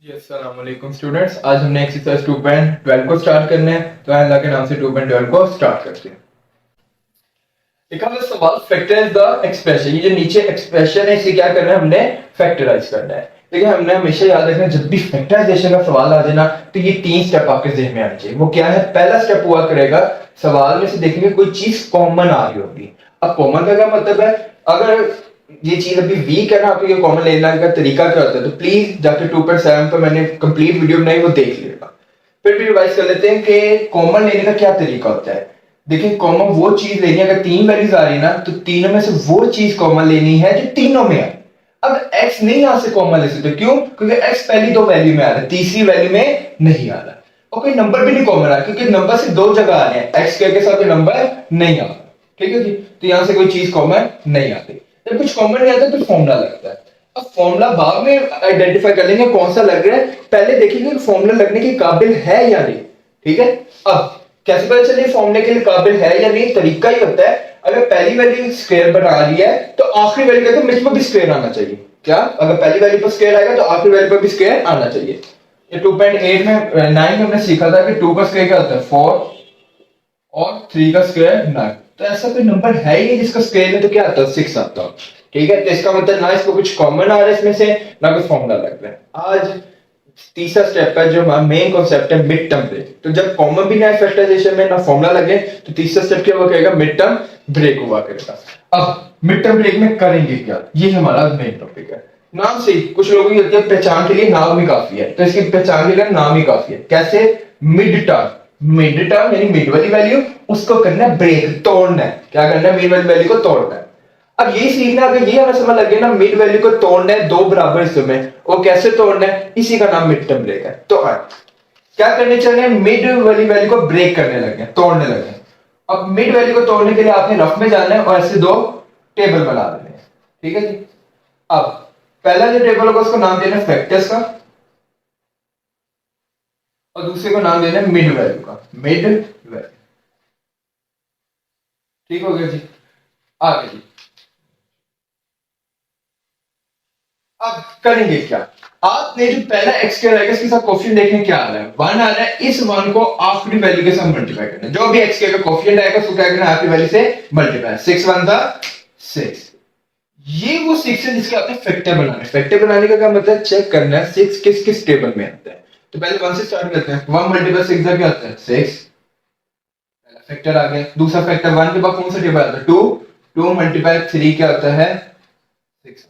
जी अस्सलाम वालेकुम स्टूडेंट्स। आज हमने एक्सरसाइज 2.12 को स्टार्ट करना है, तो अल्लाह के नाम से 2.12 को स्टार्ट करते हैं। देखा हमने सवाल फैक्टराइज द एक्सप्रेशन, ये जो नीचे एक्सप्रेशन है इसे क्या करना है, हमने फैक्टराइज करना है। देखिए हमने हमेशा याद रखना जब भी फैक्टराइजेशन का सवाल आ जाए ना तो ये तीन स्टेप आपके जहन में आने चाहिए। वो क्या है, पहला स्टेप हुआ करेगा सवाल में से देखेंगे कोई चीज कॉमन आ रही होगी। अब कॉमन का क्या मतलब है, अगर ये चीज अभी वीक है ना, आपको ये कॉमन लेने का तरीका क्या होता है, तो प्लीज जाकर 2.7 पर मैंने कंप्लीट वीडियो बनाई, वो देख लीजिएगा। फिर भी रिवाइज कर लेते हैं कि कॉमन लेने का क्या तरीका होता है। देखिए कॉमन वो चीज लेनी है, अगर तीन वैल्यूज आ रही है ना तो तीनों में से वो चीज कॉमन लेनी है जो तीनों में है। अब x नहीं यहां से कॉमन ले सकते, क्यों? क्योंकि x पहली दो वैल्यू में आ रहा है, तीसरी वैल्यू में नहीं आ रहा। और कोई नंबर भी नहीं कॉमन आ रहा क्योंकि नंबर से दो जगह आ रहे हैं, x के साथ नंबर नहीं आ रहा। ठीक है जी, तो यहां से कोई चीज कॉमन नहीं आती। जब कुछ कॉमन नहीं आता तो फॉर्मूला लगता है। अब फॉर्मूला बाद में आइडेंटिफाई कर लेंगे कौन सा लग रहा है, पहले देखेंगे फॉर्मूला लगने के काबिल है या नहीं। ठीक है, अब कैसे पता चले फॉर्मूले के लिए काबिल है या नहीं, तरीका ही होता है अगर पहली वैल्यू स्क्वायर बना रही है तो आखिरी वैल्यू का मिड पर भी स्क्वायर आना चाहिए। क्या, अगर पहली वैल्यू पर स्क्वायर आएगा तो आखिरी वैल्यू पर भी स्क्वायर आना चाहिए। ये 2.8 में 9 में हमने सीखा था कि 2 का स्क्वायर क्या होता है 4 और 3 का स्क्वायर 9। तो ऐसा कोई नंबर है ही नहीं जिसका स्क्वायर में तो क्या आता है 6 आता है। ठीक है, तो इसका मतलब ना इसको कुछ कॉमन आ रहा है इसमें से, ना कुछ फॉर्मूला लग रहा है। आज तीसरा स्टेप है जो हमारा मेन कॉन्सेप्ट है मिड टर्म ब्रेक। तो जब कॉमन भी ना फैक्टराइजेशन में ना फॉर्मूला लगे तो तीसरा स्टेप क्या हुआ करेगा, मिड टर्म ब्रेक हुआ करेगा। अब मिड टर्म ब्रेक में करेंगे क्या, ये हमारा मेन टॉपिक है। नाम से कुछ लोगों की होती है पहचान के लिए नाम ही काफी है, तो इसकी पहचान के लिए नाम ही काफी है। कैसे, मिड टर्म, मिड टर्म यानी मिड वाली वैल्यू उसको करना है ब्रेक, तोड़ना है। क्या करना है, मिड वाली वैल्यू को तोड़ना है। अब यही सीखना, अगर ये हमें समझ लगे ना मिड वैल्यू को तोड़ना है दो बराबर हिस्सों में, और कैसे तोड़ना है, इसी का नाम मिड टर्म ब्रेक है। तो क्या करने चले, मिड वाली वैल्यू को ब्रेक करने लगे, तोड़ने लगे। अब मिड वैल्यू को तोड़ने के लिए आपने रफ में जाना है और ऐसे दो टेबल बना देने हैं। ठीक है जी, अब पहला जो टेबल होगा उसको नाम देना है फैक्टर्स का, और दूसरे को नाम देना है मिड वैल्यू का, मिड वैल्यू। ठीक हो गया जी, आगे जी। अब करेंगे क्या, आपने जो पहला एक्स के आएगा इसके साथ कोफिशिएंट देखने क्या आ रहा है, 1 आ रहा है। इस 1 को आखिरी वैल्यू के साथ मल्टीप्लाई करना है, जो भी एक्स के कोफिशिएंट आएगा उसको क्या करना है, आखिरी वैल्यू से मल्टीप्लाई। 6 1 था 6, ये वो 6 है जिसके आपने फैक्टर बनाना है। फैक्टर बनाने का क्या मतलब, चेक करना है 6 किस किस टेबल में आता है। तो पहले 1 से स्टार्ट करते हैं, 1 मल्टीप्लाई 6 क्या आता है 6, पहला फैक्टर आ गया। दूसरा फैक्टर 1 के बाद कौन सा टेबल आता है 2, 2 मल्टीप्लाई 3 क्या आता है 6।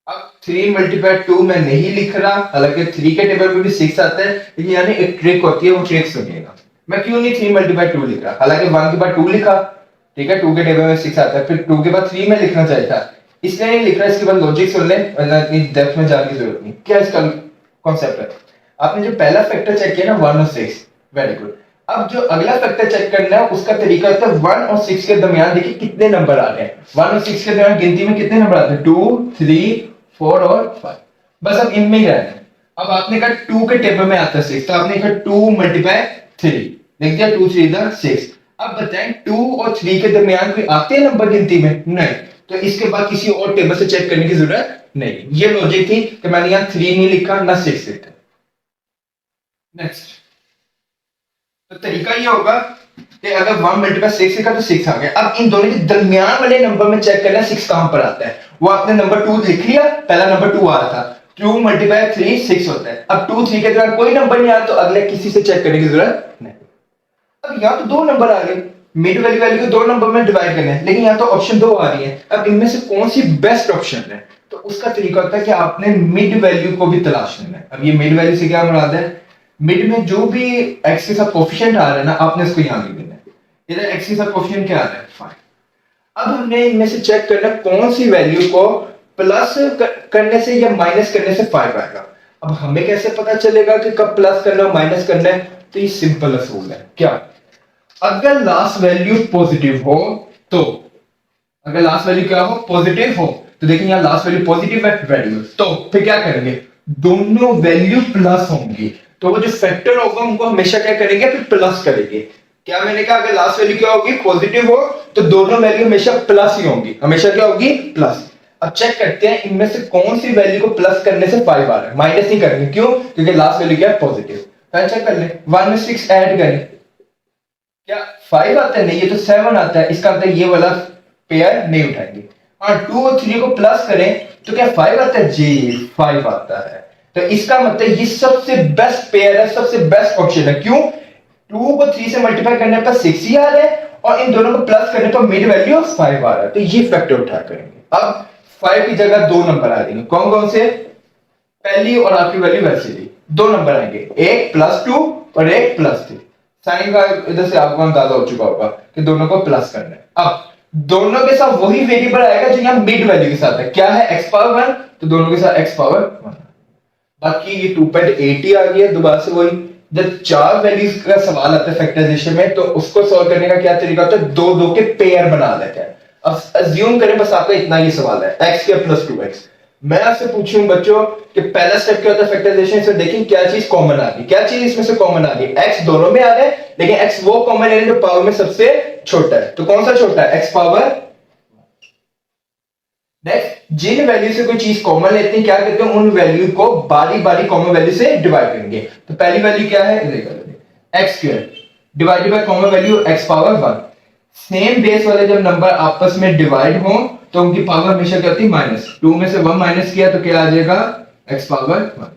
अब 3 मल्टीप्लाई 2 मैं नहीं लिख रहा, हालांकि 3 के टेबल पे भी 6 आता है, लेकिन यानी एक ट्रिक होती है, वो ट्रिक सुनिएगा। मैं क्यों नहीं 3 मल्टीप्लाई 2 लिख रहा, हालांकि 1 के बाद 2 लिखा, ठीक है, 2 के टेबल में 6 आता है, फिर 2 के बाद 3 में लिखना चाहिए था, इसलिए नहीं लिख रहा। इसके बाद लॉजिक सुन ले, वरना इतनी डेप्थ में जाने की जरूरत नहीं। क्या इसका कॉन्सेप्ट है, आपने जो पहला फैक्टर चेक किया ना 1 और 6, वेरी गुड। अब जो अगला फैक्टर चेक करना है उसका तरीका होता है 1 और 6 के दरमियान देखिए कितने नंबर आ रहे हैं। 1 और 6 के दरमियान गिनती में कितने नंबर आते हैं 2 3 4 और 5, बस अब इनमें ही रहना है। अब आपने कहा 2 के टेबल में आता है 6, तो आपने कहा 2 मल्टीप्लाई 3 लिख दिया, 2 3 इधर 6। अब बताएं 2 और 3 के दरमियान कोई आते हैं नंबर गिनती में, नहीं, तो इसके बाद किसी और टेबल से चेक करने की जरूरत नहीं। ये लॉजिक थी कि मैंने यहां 3 नहीं लिखा ना 6 लिखा। नेक्स्ट, तो तरीका ये होगा कि अगर 1 मल्टीप्लाई 6 लिखा तो 6 आ गया। अब इन दोनों के दरमियान वाले नंबर में चेक करना 6 कहां पर आता है। वो आपने नंबर 2 लिख लिया, पहला नंबर 2 आ रहा था, 2 मल्टीप्लाई 3 6 होता है। अब 2 3 के दरमियान कोई नंबर नहीं आया तो अगले किसी से चेक करने की जरूरत नहीं। अब यहां तो दो नंबर आ गए, मिड वाली वैल्यू को दो नंबर में डिवाइड करना है, लेकिन यहां तो ऑप्शन 2 आ रही है। अब इनमें से कौन सी बेस्ट ऑप्शन है, तो उसका तरीका होता है कि आपने मिड वैल्यू को भी तलाश करना है। अब ये मिड वैल्यू से क्या मुराद है, मिड में जो भी एक्स के साथ कोफिशिएंट आ रहा है ना, आपने इसको यहां लिख देना है। इधर एक्स के साथ कोफिशिएंट क्या आ रहा है 5। अब हमने इनमें से चेक करना कौन सी वैल्यू को प्लस करने से या माइनस करने से 5 आएगा। अब हमें कैसे पता चलेगा कि कब प्लस करना है माइनस करना है, तो ये सिंपल असूल है। क्या, अगर लास्ट वैल्यू पॉजिटिव हो तो, अगर लास्ट वैल्यू क्या हो पॉजिटिव हो, तो देखिए यहां लास्ट वैल्यू पॉजिटिव है वैल्यू, तो फिर क्या करेंगे, दोनों वैल्यू प्लस होंगी, तो वो जो फैक्टर होगा उनको हमेशा क्या करेंगे, फिर प्लस करेंगे। क्या मैंने कहा, अगर लास्ट वैल्यू क्या होगी पॉजिटिव हो तो दोनों वैल्यू हमेशा प्लस ही होंगी, हमेशा क्या होगी प्लस। अब चेक करते हैं इनमें से कौन सी वैल्यू को प्लस करने से 5 आ रहा है, माइनस नहीं करनी, क्यों? क्योंकि लास्ट वैल्यू क्या है? पॉजिटिव। चेक कर ले, 1 में 6 ऐड करें, क्या 5 आता है? नहीं, ये तो 7 आता है, इसका मतलब ये वाला पेयर नहीं उठाएंगे। हाँ, 2 और 3 को प्लस करें तो क्या 5 आता है? जी 5 आता है। तो इसका मतलब ये सबसे बेस्ट पेयर है, सबसे बेस्ट ऑप्शन है। क्यों? 2 को 3 से मल्टीप्लाई करने पर 6 ही आ रहा है और इन दोनों को प्लस करने पर मिड वैल्यू 5 आ रहा है, तो ये फैक्टर उठा करेंगे। अब 5 की जगह 2 नंबर आ जाएंगे, कौन कौन से? पहली और आखिरी वैल्यू वैसे ही 2 नंबर आएंगे, एक +2 और एक +3। साइन का इधर से आपको अंदाजा हो चुका होगा कि दोनों को प्लस करना है। अब दोनों के साथ वही वेरिएबल आएगा जो यहां मिड वैल्यू के साथ है, क्या है? x पावर 1, तो दोनों के साथ x पावर 1। बाकी ये 2.8 ही आ गया, दोबारा से वही। जब चार वैल्यूज का सवाल आता है फैक्टराइजेशन में, तो उसको सॉल्व करने का क्या तरीका होता है? दो दो के पेयर बना लेते हैं। अब अज्यूम करें बस आपका इतना ही सवाल है, x के प्लस 2x। मैं आपसे पूछूं बच्चों कि पहला स्टेप क्या होता है फैक्टराइजेशन? इसमें देखें क्या चीज कॉमन आ गई, क्या चीज इसमें से कॉमन आ गई? x दोनों में आ रहा है, लेकिन x वो कॉमन है जो पावर में सबसे छोटा है। तो कौन सा छोटा है? x power. नेक्स्ट, जिन वैल्यू से कोई चीज कॉमन लेते हैं क्या कहते हैं? उन वैल्यू को बारी बारी कॉमन वैल्यू से डिवाइड करेंगे। तो पहली वैल्यू क्या है? X square divided by common value x power 1। Same base वाले जब नंबर आपस में डिवाइड हो तो उनकी पावर हमेशा क्या होती है? माइनस। 2 में से 1 माइनस किया तो क्या आ जाएगा? x power 1।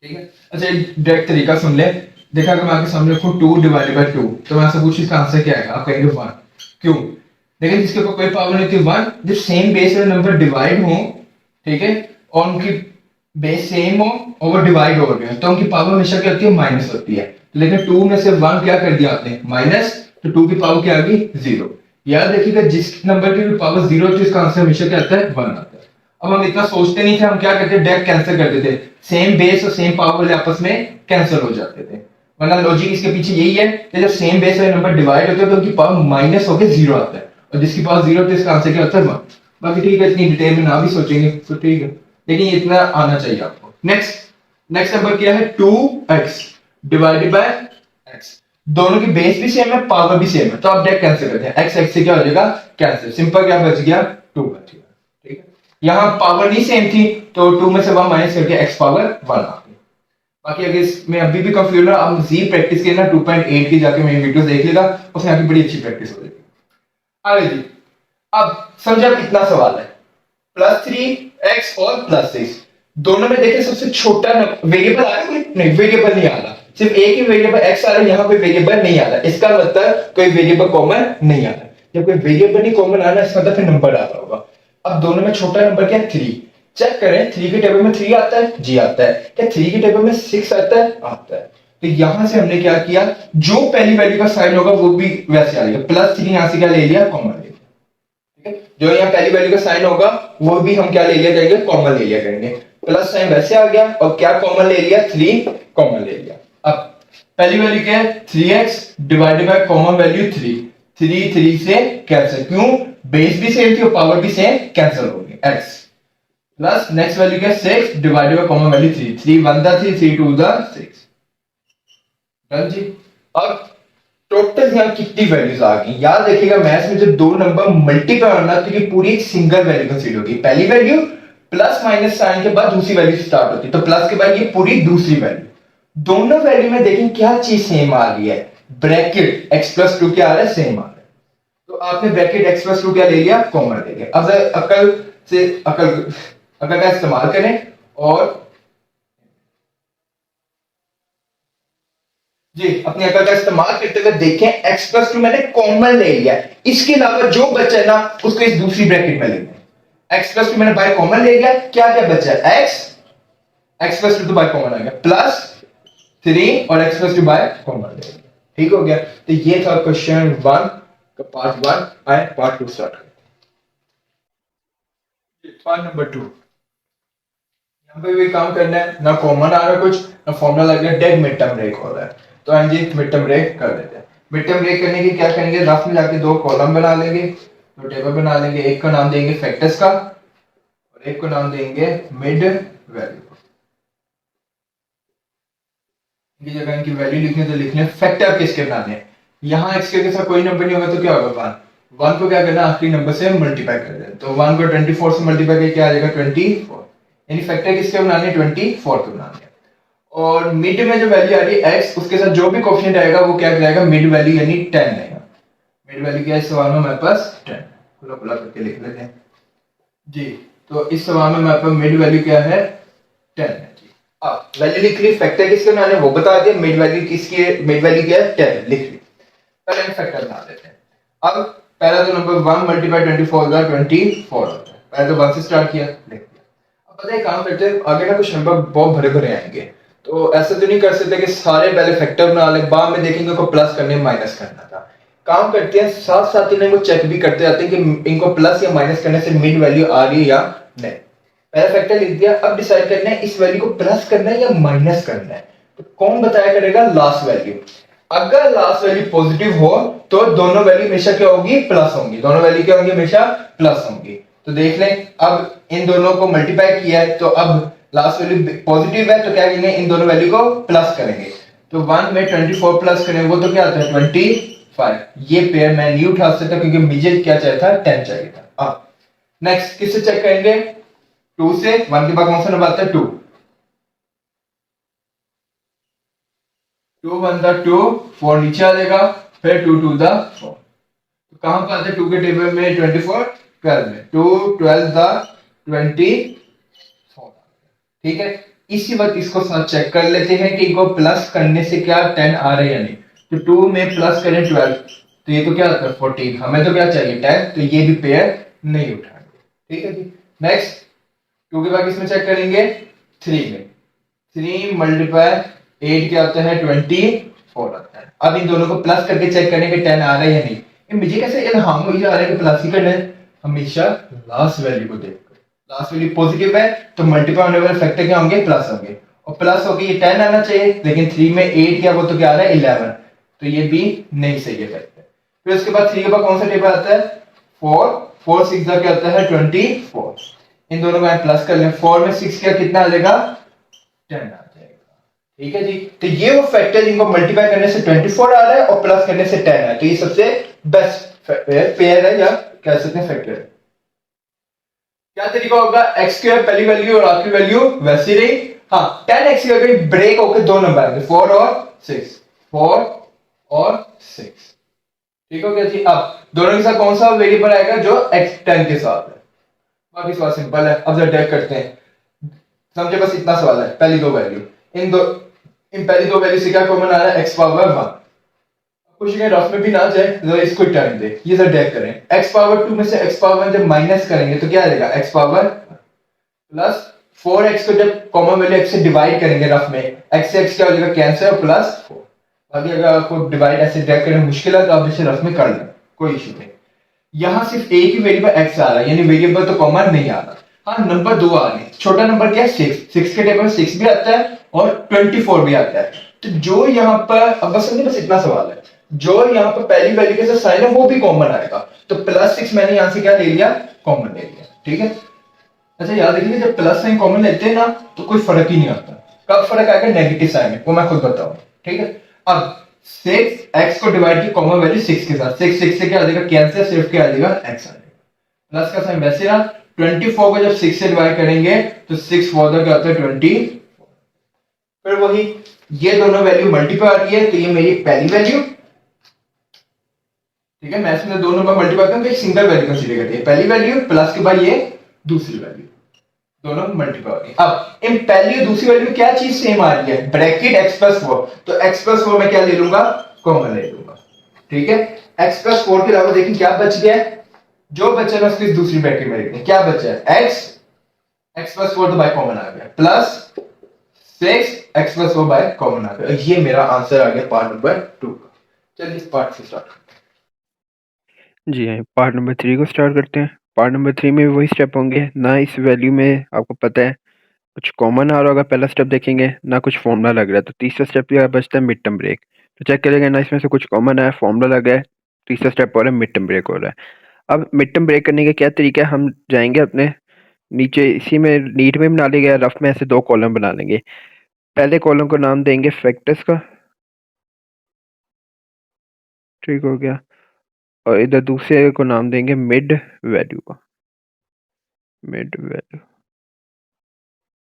ठीक है, अच्छा एक डायरेक्ट तरीका सुन ले। देखा कि मैं आपके सामने रखूं 2 डिवाइडेड बाय 2, तो मैं आपसे पूछूं इसका आंसर क्या आएगा? आप कहेंगे 1। क्यों? लेकिन जिसके ऊपर कोई पावर नहीं होती 1, जब सेम बेस वाले नंबर डिवाइड हो, ठीक है, और उनकी बेस सेम हो और वो डिवाइड हो गए तो उनकी पावर हमेशा क्या होती है? माइनस होती है। लेकिन 2 में से 1 क्या कर दिया आपने? माइनस, तो 2 की पावर क्या आ गई? 0। याद रखिएगा जिस नंबर की भी पावर 0 होती है उसका आंसर हमेशा क्या आता है? 1 आता है। अब हम इतना सोचते नहीं थे, हम क्या करते? डायरेक्ट कैंसिल करते थे, सेम बेस और सेम पावर वाले आपस में कैंसिल हो जाते थे। वरना लॉजिक इसके पीछे यही है कि जब सेम बेस वाले नंबर डिवाइड होते हैं तो उनकी पावर माइनस होकर 0 आता है, और जिसकी पावर 0 होती है इसका आंसर क्या होता है? 1। बाकी ठीक है, इतनी डिटेल में ना भी सोचेंगे तो ठीक है, लेकिन इतना आना चाहिए आपको। नेक्स्ट, नेक्स्ट नंबर क्या है? 2x divided by x। दोनों की बेस भी सेम है, पावर भी सेम है, तो आप डायरेक्ट कैंसिल करते हैं। x x से क्या हो जाएगा? कैंसिल। सिंपल, क्या बच गया? 2 बच गया। ठीक है, यहां पावर नहीं सेम थी तो 2 में से 1 माइनस करके x पावर 1 आ गई। बाकी अगर इसमें अभी भी कंफ्यूजन है, आप जी प्रैक्टिस के ना 2.8 की जाके मेरी वीडियोस देख लेगा, उसमें आपकी बड़ी अच्छी प्रैक्टिस हो जाएगी। आगे जी, अब समझे अब इतना सवाल है, +3x और +6 दोनों में देखें सबसे छोटा वेरिएबल आ रहा है? नहीं, वेरिएबल नहीं आ रहा, सिर्फ एक ही वेरिएबल x आ रहा है, यहां पे वेरिएबल नहीं आ रहा। इसका मतलब कोई वेरिएबल कॉमन नहीं आ रहा। जब कोई वेरिएबल नहीं कॉमन आ रहा इसका मतलब फिर नंबर आ रहा होगा। अब दोनों में छोटा नंबर क्या है? 3। चेक करें, 3 के टेबल में 3 आता है? जी आता है। क्या 3 के टेबल में 6 आता है? आता है। तो यहां से हमने क्या किया, जो पहली वैल्यू का साइन होगा वो भी वैसे आ जाएगा, +3 यहां से क्या ले लिया? कॉमन ले लिया। जो यहाँ पहली वैल्यू का साइन होगा वो भी हम क्या ले लिया करेंगे? कॉमन ले लिया करेंगे। प्लस साइन वैसे आ गया और क्या कॉमन ले लिया? 3 कॉमन ले लिया। अब पहली वैल्यू क्या है? 3x divided by common value 3। 3 3 से कैंसिल, क्यों? बेस भी सेम थी और पावर भी सेम, कैंसिल हो गई x। प्लस नेक्स्ट वैल्यू क्या है? 6 डिवाइडेड बाय कॉमन वैल्यू 3। 3 1 दा 3, 3 2 दा 6। डन जी। अब टोटल यहां कितनी वैल्यूज आ गई? याद रखिएगा मैथ्स में जब दो नंबर मल्टीप्लाई होना तो ये पूरी एक सिंगल वैल्यू कंसीडर होगी। पहली वैल्यू प्लस माइनस साइन के बाद दूसरी वैल्यू स्टार्ट होती है, तो प्लस के बाद ये पूरी दूसरी वैल्यू। दोनों वैल्यू में देखें क्या चीज सेम आ रही है? ब्रैकेट x+2 क्या आ रहा है? सेम आ रहा है। तो आपने ब्रैकेट x+2 क्या ले लिया? कॉमन ले लिया। अब अकल का इस्तेमाल करें और जी अपनी अकल का इस्तेमाल करते हुए देखें, x+2 मैंने कॉमन ले लिया, इसके अलावा जो बचा है ना उसको इस दूसरी ब्रैकेट में लेंगे। x+2 मैंने बाय कॉमन ले लिया, क्या क्या बचा है? x+2 तो बाय कॉमन आ गया, +3 और x+2 बाय कॉमन ले लिया। ठीक हो गया। तो ये था क्वेश्चन 1 का पार्ट 1। आए पार्ट 2 स्टार्ट करते हैं। पार्ट नंबर 2, यहाँ पे भी काम करना है, ना कॉमन आ रहा कुछ, ना फॉर्मूला लग रहा है, डायरेक्ट मिड टर्म ब्रेक हो रहा है। तो हाँ जी मिड टर्म ब्रेक कर देते हैं। मिड टर्म ब्रेक करने की क्या करेंगे? रफ में जाके दो कॉलम बना लेंगे, दो टेबल बना लेंगे। एक को नाम देंगे फैक्टर्स का और एक को नाम देंगे मिड वैल्यू। इनकी जगह इनकी वैल्यू लिखने तो लिख लें। फैक्टर किसके बनाने हैं? यहाँ एक्स के साथ कोई नंबर नहीं होगा तो क्या होगा? 1 को क्या करना है, आखिरी नंबर से मल्टीप्लाई कर देना। तो 1 को 24 से मल्टीप्लाई करके क्या आ जाएगा 24, यानी फैक्टर किसके बनाने हैं 24 के बनाने हैं। और मिड में जो वैल्यू आ रही है x, उसके साथ जो भी कोफिशिएंट आएगा वो क्या कहलाएगा, मिड वैल्यू यानी 10 आएगा। मिड वैल्यू क्या है इस सवाल में हमारे पास 10, खुला खुला करके लिख लेते हैं जी। तो इस सवाल में हमारे पास मिड वैल्यू क्या है 10 है जी। अब वैल्यू लिख ली, फैक्टर किसके बनाने वो बता दिया, मिड वैल्यू किसकी है, मिड वैल्यू क्या है 10 लिख ली। पहले हम फैक्टर बना देते हैं। अब पहला तो नंबर 1 मल्टीप्लाई 24 का 24 होता है, पहले तो 1 से स्टार्ट किया लिख दिया। अब पता है काम करते हैं, आगे ना कुछ नंबर बहुत भरे भरे आएंगे, तो ऐसा तो नहीं कर सकते कि सारे पहले फैक्टर बना ले, बाद में देखेंगे को प्लस करने माइनस करना था। काम करते हैं साथ साथ ही वो चेक भी करते जाते हैं कि इनको प्लस या माइनस करने से मिड वैल्यू आ रही है या नहीं। पहला फैक्टर लिख दिया, अब डिसाइड करना है इस वैल्यू को प्लस करना है या माइनस करना है। तो कौन बताया करेगा, लास्ट वैल्यू। अगर लास्ट वैल्यू पॉजिटिव हो तो दोनों वैल्यू हमेशा क्या होगी, प्लस होंगी, दोनों वैल्यू क्या होंगी, हमेशा प्लस होंगी। तो देख लें, अब इन दोनों को मल्टीप्लाई किया है तो अब लास्ट वैल्यू पॉजिटिव है तो क्या करेंगे, इन दोनों वैल्यू को प्लस करेंगे। तो 1 में 24 प्लस करेंगे वो तो क्या आता है 25। ये पेयर मैं नहीं उठा सकता क्योंकि मुझे क्या चाहिए था 10 चाहिए था। अब नेक्स्ट किससे चेक करेंगे, 2 से। 1 के बाद कौन सा नंबर आता है 2, 2 1 2, 4 नीचे आ जाएगा, फिर 2 2 4। तो कहां पर आता है 2 के टेबल में 24, 12 में 2 12 24। ठीक है, इसी वक्त इसको साथ चेक कर लेते हैं कि इनको प्लस करने से क्या 10 आ रहा है या नहीं। तो 2 में प्लस करें 12 तो ये तो क्या आता है 14, हमें तो क्या चाहिए 10, तो ये भी पेयर नहीं उठाएंगे। ठीक है जी। नेक्स्ट 2 के बाद इसमें चेक करेंगे 3 में, 3 मल्टीप्लाई 8 क्या आता है 24 आता है। अब इन दोनों को प्लस करके चेक करें कि 10 आ रहा है या नहीं। मुझे कैसे इल्हाम हो जा रहा है कि प्लस ही करना है, हमेशा लास्ट वैल्यू को देखकर। लास्ट वैल्यू पॉजिटिव है तो मल्टीप्लाई होने वाले फैक्टर क्या होंगे, प्लस होंगे, और प्लस होके ये 10 आना चाहिए, लेकिन 3 में 8 क्या वो तो क्या आ रहा है 11, तो ये भी नहीं सही है फैक्टर। फिर उसके बाद 3 के बाद कौन सा टेबल आता है 4, 4 6 क्या आता है 24। इन दोनों को प्लस कर लें, 4 में 6 क्या कितना आ जाएगा 10 आ जाएगा। ठीक है जी। तो ये वो फैक्टर जिनको मल्टीप्लाई करने से 24 आ रहा है और प्लस करने से 10 है, तो ये सबसे बेस्ट पेयर है या कह सकते हैं फैक्टर है। क्या तरीका होगा, एक्स स्क्वायर पहली वैल्यू और आखिरी वैल्यू वैसी रही। हाँ 10x अगर ब्रेक होकर दो नंबर आएंगे 4 और 6, 4 और 6। ठीक हो गया जी। अब दोनों के साथ कौन सा वेरिएबल आएगा जो x 10 के साथ है। बाकी सवाल सिंपल है, अब जब डेक करते हैं समझे, बस इतना सवाल है। पहली दो वैल्यू, इन पहली दो वैल्यू से क्या कॉमन आ रहा है x पावर 1। कुछ नहीं, रफ में भी ना जाए तो इसको टर्म दे, ये जरा डेक करें। x पावर 2 में से x पावर 1 जब माइनस करेंगे तो क्या आ जाएगा x पावर प्लस 4x को जब कॉमन वैल्यू x से डिवाइड करेंगे रफ में, x से x क्या हो जाएगा कैंसिल और प्लस 4। बाकी अगर आपको डिवाइड ऐसे डेक करना मुश्किल है तो आप इसे रफ में कर लें, कोई इशू नहीं। यहां सिर्फ एक ही वेरिएबल x आ रहा है, यानी वेरिएबल तो कॉमन नहीं आ रहा। हाँ नंबर 2 आ रहे, छोटा नंबर क्या है 6 के टेबल में 6 भी आता है और 24 भी आता है। तो जो यहाँ पर अब बस समझे, बस इतना सवाल है, जो यहाँ पर पहली वैल्यू के साथ साइन है वो भी कॉमन आएगा। तो +6 मैंने यहां से क्या ले लिया, कॉमन ले लिया। ठीक है, अच्छा याद रखिए जब प्लस साइन कॉमन लेते हैं ना तो कोई फर्क ही नहीं आता। कब फर्क आएगा, नेगेटिव साइन में, वो मैं खुद बताऊं। ठीक है, अब 6x को डिवाइड की कॉमन वैल्यू 6 के साथ, 6 6 से क्या आ जाएगा कैंसिल, सिर्फ क्या आ जाएगा x आ जाएगा। प्लस का साइन वैसे रहा, 24 को जब 6 से डिवाइड करेंगे तो 6 4 क्या होता है 20। फिर वही ये दोनों वैल्यू मल्टीप्लाई आ रही है तो ये मेरी पहली वैल्यू। ठीक है, मैं इसमें दो नंबर मल्टीप्लाई करूं तो एक सिंगल वैल्यू कंसीडर करती है, पहली वैल्यू प्लस के बाद ये दूसरी वैल्यू, दोनों मल्टीप्लाई हो रही है। अब इन पहली और दूसरी वैल्यू में क्या चीज सेम आ रही है, ब्रैकेट x+4, तो x+4 मैं क्या ले लूंगा, कॉमन ले लूंगा। ठीक है, x+4 के अलावा देखिए क्या बच गया है, जो बचा है उसकी दूसरी ब्रैकेट में लिखते हैं, क्या बचा है x+4 तो बाय कॉमन आ गया, प्लस 6 x+4 बाय कॉमन आ गया। ये मेरा आंसर आ गया पार्ट नंबर 2 का। चलिए इस पार्ट से स्टार्ट करते हैं। जी हाँ, पार्ट नंबर 3 को स्टार्ट करते हैं। पार्ट नंबर 3 में भी वही स्टेप होंगे ना, इस वैल्यू में आपको पता है कुछ कॉमन आ रहा होगा, पहला स्टेप देखेंगे ना, कुछ फॉर्मूला लग रहा है, तो तीसरा स्टेप क्या बचता है, मिड टर्म ब्रेक। तो चेक करेंगे ना, इसमें से कुछ कॉमन है, फॉर्मूला लगा है, तीसरा स्टेप हो रहा है मिड टर्म ब्रेक हो रहा है। अब मिड टर्म ब्रेक करने का क्या तरीका है, हम जाएंगे अपने नीचे, इसी में नीट में बना लेंगे, रफ में ऐसे दो कॉलम बना लेंगे। पहले कॉलम को नाम देंगे फैक्टर्स का, ठीक हो गया। और इधर दूसरे को नाम देंगे मिड वैल्यू का, मिड वैल्यू।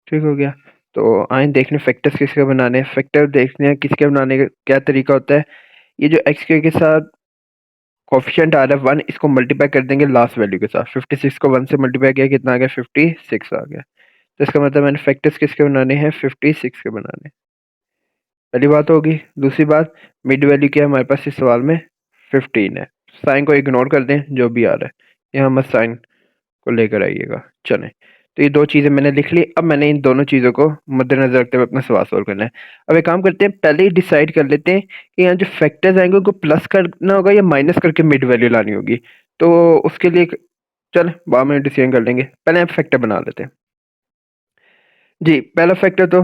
ठीक हो गया। तो आए देखने फैक्टर्स किसके बनाने हैं। फैक्टर देखने हैं किसके बनाने का क्या तरीका होता है। ये जो एक्स के साथ कोफिशिएंट आ रहा है 1, इसको मल्टीप्लाई कर देंगे लास्ट वैल्यू के साथ। 56 को 1 से मल्टीप्लाई किया कितना आ गया, 56 आ गया। तो इसका मतलब मैंने फैक्टर्स किसके बनाने हैं, 56 के बनाने। पहली बात होगी। दूसरी बात, मिड वैल्यू क्या है हमारे पास इस सवाल में, 15 है। साइन को इग्नोर कर दें, जो भी आ रहा है यहाँ मत साइन को लेकर आइएगा। चलें, तो ये दो चीज़ें मैंने लिख ली। अब मैंने इन दोनों चीज़ों को मद्देनजर रखते हुए अपना सवाल सॉल्व करना है। अब एक काम करते हैं, पहले ही डिसाइड कर लेते हैं कि यहाँ जो फैक्टर्स आएंगे उनको प्लस करना होगा या माइनस करके मिड वैल्यू लानी होगी। तो उसके लिए चल बाद में डिसीजन कर लेंगे, पहले हम फैक्टर बना लेते हैं। जी, पहला फैक्टर तो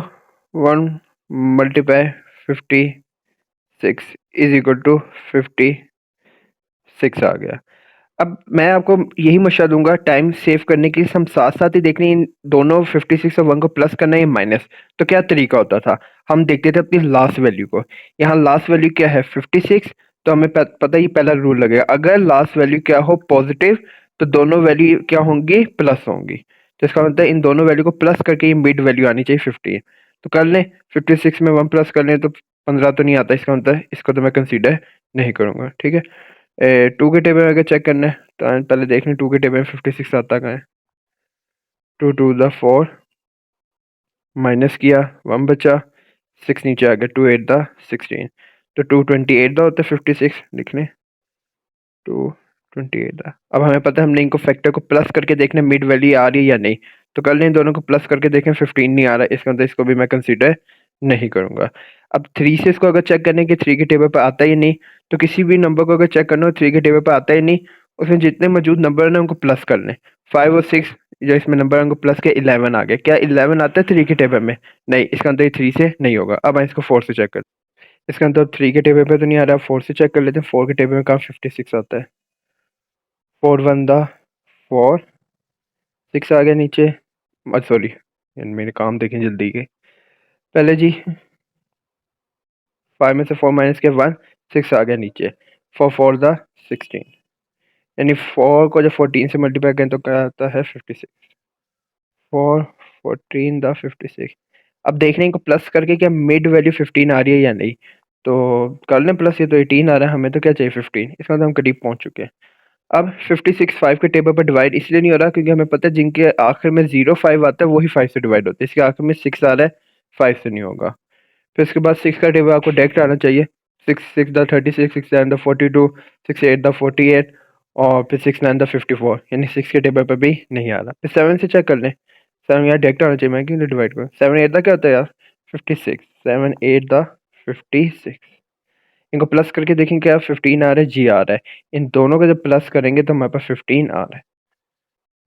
1 मल्टीप्लाई 56 इज इक्वल टू 56 आ गया। अब मैं आपको यही मशवरा दूंगा टाइम सेव करने के लिए, हम साथ साथ ही देखने इन दोनों 56 और 1 को प्लस करना है माइनस। तो क्या तरीका होता था, हम देखते थे अपनी लास्ट वैल्यू को। यहाँ लास्ट वैल्यू क्या है 56, तो हमें पता ही पहला रूल लगेगा, अगर लास्ट वैल्यू क्या हो पॉजिटिव तो दोनों वैल्यू क्या होंगी, प्लस होंगी। तो इसका मतलब इन दोनों वैल्यू को प्लस करके ये मिड वैल्यू आनी चाहिए 15। तो कर लें, 56 में 1 प्लस कर लें तो 15 तो नहीं आता, इसका मतलब इसको तो मैं कंसीडर नहीं करूँगा। ठीक है, 2 के टेबल में अगर चेक करना है तो पहले देख लें 2 के टेबल में 56 आता कहाँ है। 2 2 द 4, माइनस किया 1 बचा, 6 नीचे आ गया, 2 8 द 16, तो 228 द होता है 56, लिख लें 228 द। अब हमें पता है हमने इनको फैक्टर को प्लस करके देखना मिड वैल्यू आ रही है या नहीं। तो कर लें दोनों को प्लस करके देखें, 15 नहीं आ रहा है, इसका मतलब इसको भी मैं कंसीडर नहीं करूंगा। अब 3 से इसको अगर चेक करने के 3 के टेबल पर आता ही नहीं, तो किसी भी नंबर को अगर चेक करना हो 3 के टेबल पर आता ही नहीं, उसमें जितने मौजूद नंबर है ना उनको प्लस कर लें। 5 और 6 जो इसमें नंबर है उनको प्लस के 11 आ गया। क्या 11 आता है 3 के टेबल में, नहीं, इसका मतलब 3 से नहीं होगा। अब इसको 4 से चेक कर, इसका मतलब 3 के टेबल पे तो नहीं आ रहा, 4 से चेक कर लेते हैं। 4 के टेबल में कहाँ 56 आता है, 4 1 द 4, 6 आ गया नीचे। सॉरी, मेरे काम देखें जल्दी के, पहले जी 5 में से 4 माइनस के 1, 6 आ गया नीचे। 4 4 द 16, यानी 4 को जब 14 से मल्टीप्लाई करें तो क्या आता है 56। 4 14 द 56। अब देख रहे हैं इनको प्लस करके क्या मिड वैल्यू 15 आ रही है या नहीं। तो कर लें प्लस, ये तो 18 आ रहा है, हमें तो क्या चाहिए 15, इसका मतलब हम करीब पहुंच चुके हैं। अब 56 5 के टेबल पर डिवाइड इसलिए नहीं हो रहा क्योंकि हमें पता है जिनके आखिर में 0 5 आता है वही 5 से डिवाइड होते हैं। इसके आखिर में 6 आ रहा है, 5 से नहीं होगा। फिर उसके बाद 6 का टेबल आपको डायरेक्ट आना चाहिए। 6 6 द 36, 6 7 द 42, 6 8 द 48 और फिर 6 9 द 54, यानी 6 के टेबल पर भी नहीं आ रहा। फिर 7 से चेक कर लें, 7 यार डायरेक्ट आना चाहिए, मैं क्यों डिवाइड करूँ। 7 8 द क्या होता है यार 56, 7 8 द 56। इनको प्लस करके देखें क्या 15 आ रहा है, जी आ रहा है। इन दोनों को जब प्लस करेंगे तो हमारे पास 15 आ रहा है।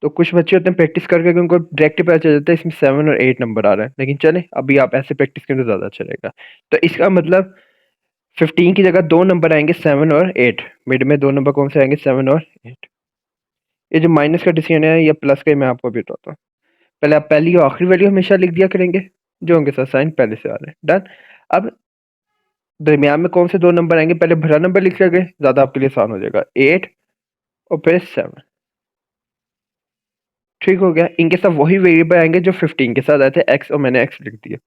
तो कुछ बच्चे होते हैं प्रैक्टिस करके उनको डायरेक्ट पता चल जाता है इसमें 7 और 8 नंबर आ रहा है, लेकिन चले अभी आप ऐसे प्रैक्टिस करें तो ज़्यादा अच्छा रहेगा। तो इसका मतलब 15 की जगह 2 नंबर आएंगे 7 और 8, मिड में 2 नंबर कौन से आएंगे 7 और 8। ये जो माइनस का डिसीजन है या प्लस का मैं आपको भी बताता हूँ। पहले आप पहली और आखिरी वैल्यू हमेशा लिख दिया करेंगे जो उनके साथ साइन पहले से आ रहे हैं, डन। अब दरमियान में कौन से 2 नंबर आएंगे, पहले भरा नंबर लिख लेंगे, ज़्यादा आपके लिए आसान हो जाएगा, 8 और फिर 7। ठीक हो गया। इनके साथ वही वेरिएबल आएंगे जो 15 के साथ आए थे, एक्स, और मैंने एक्स लिख दिया।